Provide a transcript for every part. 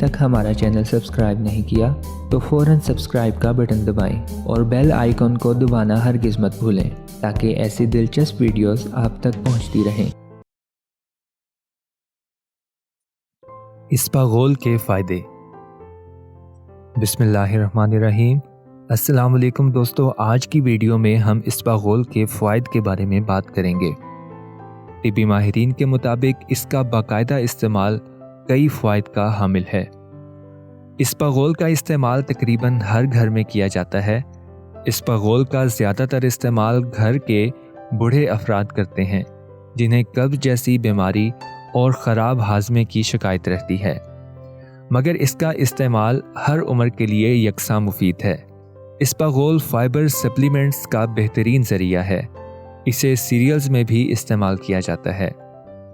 तक हमारा channel subscribe नहीं किया तो फ़ौरन सब्सक्राइब का बटन दबाएं और बेल आइकन को दबाना हरगिज़ मत भूलें ताकि ऐसी दिलचस्प वीडियोस आप तक पहुंचती रहें। इस्पागोल के फ़ायदे। बिस्मिल्लाहिर्रहमानिर्रहीम। अस्सलाम वालेकुम दोस्तों, आज की वीडियो में हम इस्पागोल के फ़वाइद के बारे में बात करेंगे। तिब्बी माहिरीन के मुताबिक इसका बाकायदा इस्तेमाल कई फ़वाइद का हामिल है। इस्पागोल का इस्तेमाल तकरीबन हर घर में किया जाता है। इस्पागोल का ज़्यादातर इस्तेमाल घर के बूढ़े अफराद करते हैं जिन्हें कब्ज़ जैसी बीमारी और ख़राब हाज़मे की शिकायत रहती है, मगर इसका इस्तेमाल हर उम्र के लिए यकसां मुफीद है। इस्पागोल फाइबर सप्लीमेंट्स का बेहतरीन ज़रिया है। इसे सीरियल्स में भी इस्तेमाल किया जाता है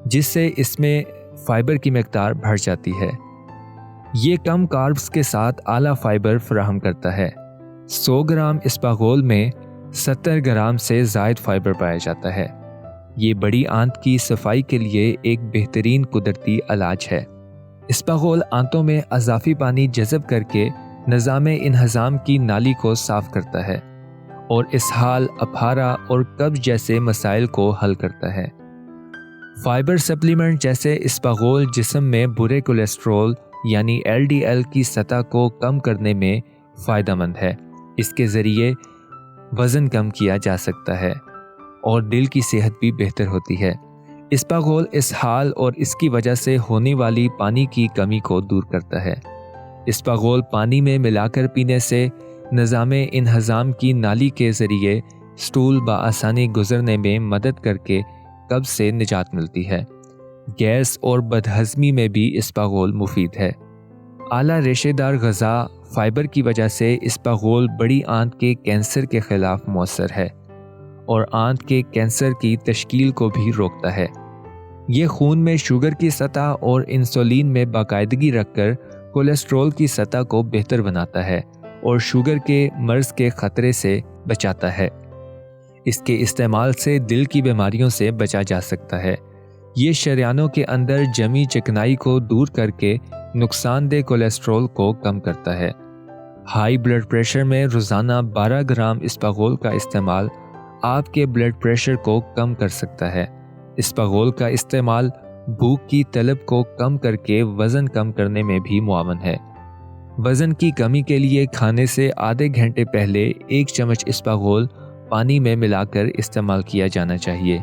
जिससे इसमें फ़ाइबर की मकदार बढ़ जाती है। ये कम कार्ब्स के साथ आला फ़ाइबर फराहम करता है। 100 ग्राम इस्पागोल में 70 ग्राम से ज़ायद फ़ाइबर पाया जाता है। ये बड़ी आंत की सफाई के लिए एक बेहतरीन कुदरती इलाज है। इस्पागोल आंतों में अज़ाफ़ी पानी जज़ब करके निज़ामे इंहज़ाम की नाली को साफ़ करता है और इसहाल, अफारा और कब्ज़ जैसे मसाइल को हल करता है। फाइबर सप्लीमेंट जैसे इस्पागोल जिस्म में बुरे कोलेस्ट्रॉल यानी LDL की सतह को कम करने में फ़ायदेमंद है। इसके ज़रिए वज़न कम किया जा सकता है और दिल की सेहत भी बेहतर होती है। इस्पागोल इसहाल और इसकी वजह से होने वाली पानी की कमी को दूर करता है। इस्पागोल पानी में मिलाकर पीने से निज़ामे इंहज़ाम की नाली के ज़रिए स्टूल बआसानी गुजरने में मदद करके कब्ज़ से निजात मिलती है। गैस और बदहज़मी में भी इस्पागोल मुफीद है। आला रेशेदार ग़ज़ा फ़ाइबर की वजह से इस्पागोल बड़ी आंत के कैंसर के ख़िलाफ़ मौसर है और आंत के कैंसर की तश्कील को भी रोकता है। ये खून में शुगर की सतह और इंसुलिन में बाकायदगी रखकर कोलेस्ट्रॉल की सतह को बेहतर बनाता है और शुगर के मर्ज़ के ख़तरे से बचाता है। इसके इस्तेमाल से दिल की बीमारियों से बचा जा सकता है। ये शरियानों के अंदर जमी चिकनाई को दूर करके नुकसानदेह कोलेस्ट्रॉल को कम करता है। हाई ब्लड प्रेशर में रोज़ाना 12 ग्राम इस्पागोल का इस्तेमाल आपके ब्लड प्रेशर को कम कर सकता है। इस्पागोल का इस्तेमाल भूख की तलब को कम करके वज़न कम करने में भी मुआवन है। वज़न की कमी के लिए खाने से आधे घंटे पहले 1 चम्मच इस्पागोल पानी में मिलाकर इस्तेमाल किया जाना चाहिए।